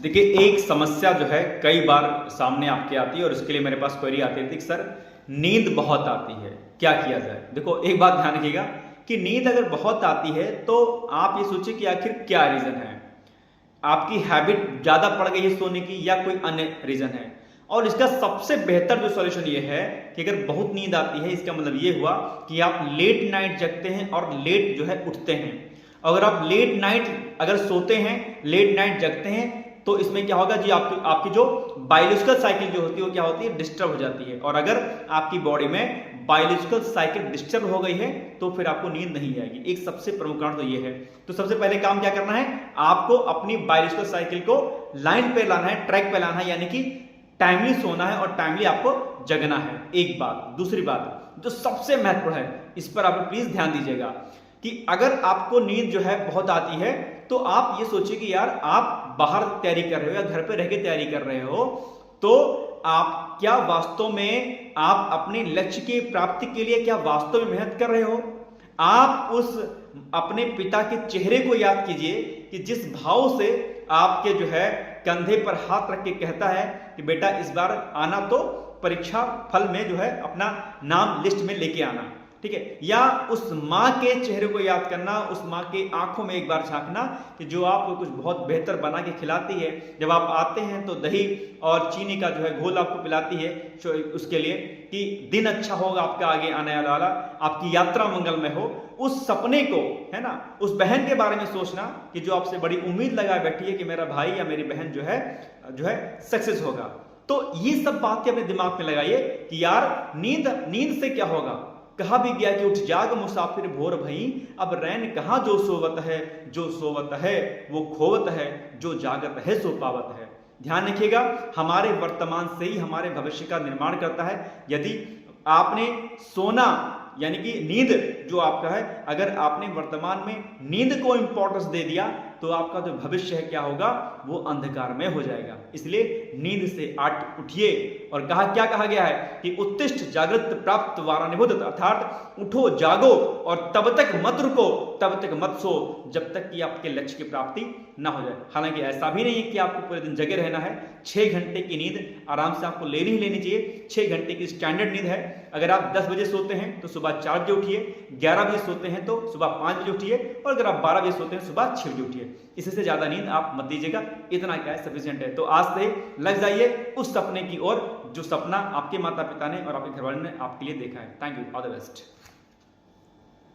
देखिए, एक समस्या जो है कई बार सामने आपके आती है और उसके लिए मेरे पास क्वेरी आती थी कि सर नींद बहुत आती है, क्या किया जाए। देखो, एक बात ध्यान रखिएगा कि नींद अगर बहुत आती है तो आप ये सोचिए कि आखिर क्या रीजन है। आपकी हैबिट ज्यादा पड़ गई है सोने की या कोई अन्य रीजन है। और इसका सबसे बेहतर जो सॉल्यूशन ये है कि अगर बहुत नींद आती है, इसका मतलब ये हुआ कि आप लेट नाइट जगते हैं और लेट जो है उठते हैं। अगर आप लेट नाइट अगर सोते हैं, लेट नाइट जगते हैं, तो इसमें क्या होगा जी, आपकी जो बायोलॉजिकल साइकिल जो होती है वो क्या होती है, डिस्टर्ब हो जाती है। और अगर आपकी बॉडी में बायोलॉजिकल साइकिल डिस्टर्ब हो गई है तो फिर आपको नींद नहीं आएगी। एक सबसे प्रमुख कारण तो ये है। तो सबसे पहले काम क्या करना है, आपको अपनी बायोलॉजिकल साइकिल को लाइन पे लाना है, ट्रैक पे लाना है, यानी कि टाइमली सोना है और टाइमली आपको जगना है। एक बात। दूसरी बात जो सबसे महत्वपूर्ण है, इस पर आप प्लीज ध्यान दीजिएगा कि अगर आपको नींद जो है बहुत आती है तो आप ये सोचिए कि यार आप बाहर तैयारी कर रहे हो या घर पे रह के तैयारी कर रहे हो, तो आप क्या वास्तव में आप अपने लक्ष्य की प्राप्ति के लिए क्या वास्तव में मेहनत कर रहे हो। आप उस अपने पिता के चेहरे को याद कीजिए कि जिस भाव से आपके जो है कंधे पर हाथ रख के कहता है कि बेटा इस बार आना तो परीक्षा फल में जो है अपना नाम लिस्ट में लेके आना, ठीक है। या उस माँ के चेहरे को याद करना, उस माँ के आंखों में एक बार झांकना कि जो आपको कुछ बहुत बेहतर बना के खिलाती है। जब आप आते हैं तो दही और चीनी का जो है घोल आपको पिलाती है उसके लिए कि दिन अच्छा होगा आपका आगे आने वाला, आपकी यात्रा मंगलमय हो। उस सपने को, है ना, उस बहन के बारे में सोचना कि जो आपसे बड़ी उम्मीद लगाए बैठी है कि मेरा भाई या मेरी बहन जो है सक्सेस होगा। तो ये सब बातें अपने दिमाग में लगाइए कि यार नींद से क्या होगा। कहा भी गया कि उठ जाग मुसाफिर भोर भई, अब रैन कहां जो सोवत है, जो सोवत है वो खोवत है, जो जागत है सो पावत है। ध्यान रखिएगा, हमारे वर्तमान से ही हमारे भविष्य का निर्माण करता है। यदि आपने सोना यानी कि नींद जो आपका है, अगर आपने वर्तमान में नींद को इंपॉर्टेंस दे दिया तो आपका जो भविष्य है क्या होगा, वो अंधकारमय हो जाएगा। इसलिए नींद से उठिए। और क्या कहा गया है कि उत्तिष्ठ जागृत प्राप्त वारानिबुध, अर्थात उठो जागो और तब तक मत रुको, तब तक मत सो जब तक कि आपके लक्ष्य की प्राप्ति ना हो जाए। हालांकि ऐसा भी नहीं है कि आपको पूरे दिन जगे रहना है। 6 घंटे की नींद आराम से आपको लेनी ही लेनी चाहिए। 6 घंटे की स्टैंडर्ड नींद है। अगर आप 10 बजे सोते हैं तो सुबह 4 बजे उठिए, 11 बजे सोते हैं तो सुबह 5 बजे उठिए, और अगर आप 12 बजे सोते हैं सुबह 6 बजे उठिए। इससे ज्यादा नींद आप मत दीजिएगा, इतना क्या है सफिशिएंट है। तो आज से लग जाइए उस सपने की ओर जो सपना आपके माता पिता ने और आपके घरवाले ने आपके लिए देखा है। Thank you, all the best.